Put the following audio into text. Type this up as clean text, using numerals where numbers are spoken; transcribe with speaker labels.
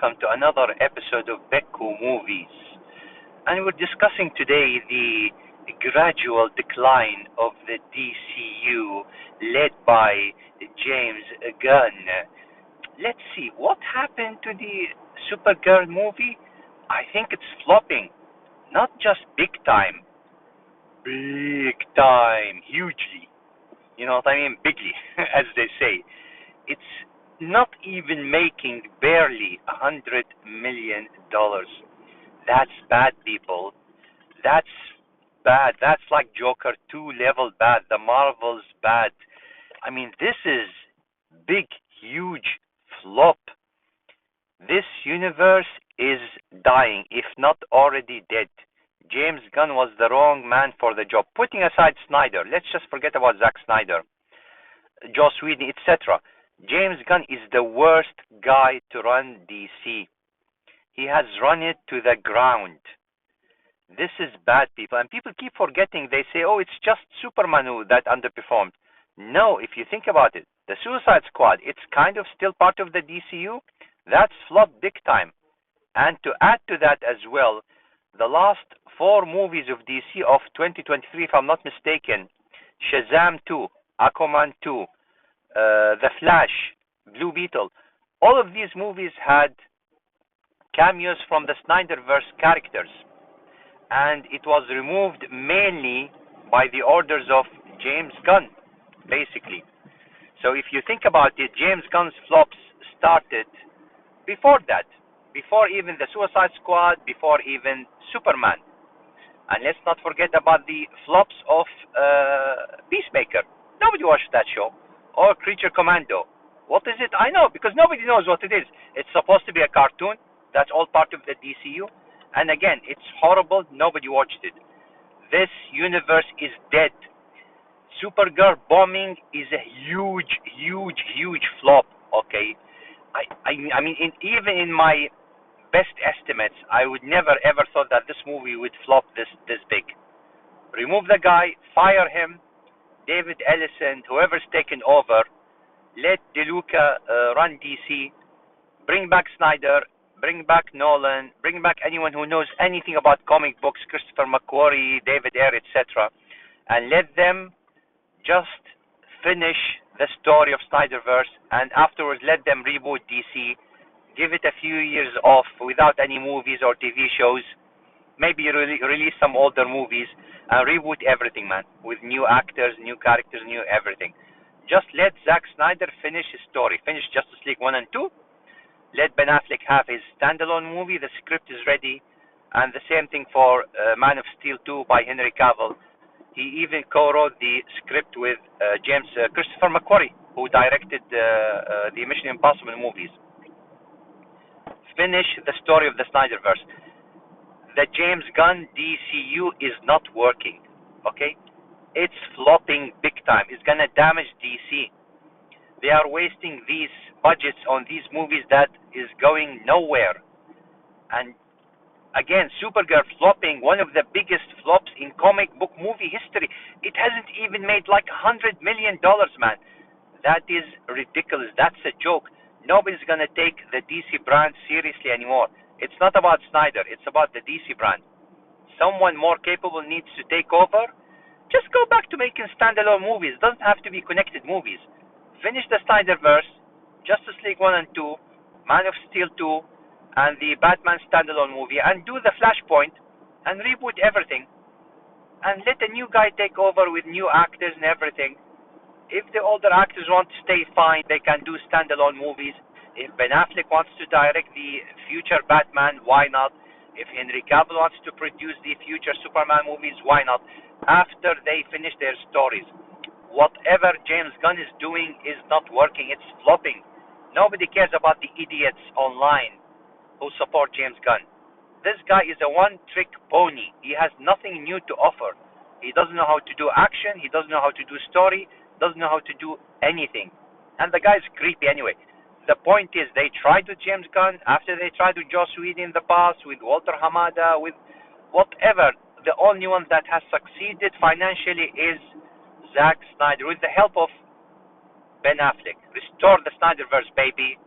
Speaker 1: welcome to another episode of Becco Movies. And we're discussing today the gradual decline of the DCU led by James Gunn. Let's see, what happened to the Supergirl movie? I think it's flopping. Not just big time, hugely. You know what I mean? Bigly, as they say. It's not even making barely $100 million. That's bad, people. That's bad. That's like Joker 2 level bad. The Marvel's bad. I mean, this is big, huge flop. This universe is dying, if not already dead. James Gunn was the wrong man for the job. Putting aside Snyder, let's just forget about Zack Snyder, Joss Whedon, etc. James Gunn is the worst guy to run DC. He has run it to the ground. This is bad, people. And people keep forgetting. They say, oh, it's just Superman that underperformed. No, if you think about it, the Suicide Squad, it's kind of still part of the DCU. That's flopped big time. And to add to that as well, the last 4 movies of DC of 2023, if I'm not mistaken, Shazam 2, Aquaman 2, The Flash, Blue Beetle, all of these movies had cameos from the Snyderverse characters. And it was removed mainly by the orders of James Gunn, basically. So if you think about it, James Gunn's flops started before that, before even the Suicide Squad, before even Superman. And let's not forget about the flops of Peacemaker. Nobody watched that show. Or Creature Commando. What is it? I know, because nobody knows what it is. It's supposed to be a cartoon. That's all part of the DCU. And again, it's horrible. Nobody watched it. This universe is dead. Supergirl bombing is a huge flop. Okay, I mean, even in my best estimates, I would never ever thought that this movie would flop this big. Remove the guy, fire him, David Ellison, whoever's taken over, let DeLuca run DC, bring back Snyder, bring back Nolan, bring back anyone who knows anything about comic books, Christopher McQuarrie, David Ayer, etc., and let them just finish the story of Snyderverse, and afterwards let them reboot DC, give it a few years off without any movies or TV shows, maybe release some older movies, and reboot everything, man, with new actors, new characters, new everything. Just let Zack Snyder finish his story, finish Justice League 1 and 2, let Ben Affleck have his standalone movie, the script is ready, and the same thing for Man of Steel 2 by Henry Cavill. He even co-wrote the script with Christopher McQuarrie, who directed the Mission Impossible movies. Finish the story of the Snyderverse. The James Gunn DCU is not working, okay? It's flopping big time. It's gonna damage DC. They are wasting these budgets on these movies that is going nowhere. And again, Supergirl flopping, one of the biggest flops in comic book movie history. It hasn't even made like $100 million, man. That is ridiculous. That's a joke. Nobody's gonna take the DC brand seriously anymore. It's not about Snyder. It's about the DC brand. Someone more capable needs to take over. Just go back to making standalone movies. It doesn't have to be connected movies. Finish the Snyderverse, Justice League 1 and 2, Man of Steel 2, and the Batman standalone movie, and do the Flashpoint, and reboot everything, and let a new guy take over with new actors and everything. If the older actors want to stay, fine, they can do standalone movies. If Ben Affleck wants to direct the future Batman, why not? If Henry Cavill wants to produce the future Superman movies, why not? After they finish their stories. Whatever James Gunn is doing is not working. It's flopping. Nobody cares about the idiots online who support James Gunn. This guy is a one-trick pony. He has nothing new to offer. He doesn't know how to do action. He doesn't know how to do story. Doesn't know how to do anything. And the guy's creepy anyway. The point is, they tried with James Gunn, after they tried with Joss Whedon in the past, with Walter Hamada, with whatever. The only one that has succeeded financially is Zack Snyder, with the help of Ben Affleck. Restore the Snyderverse, baby.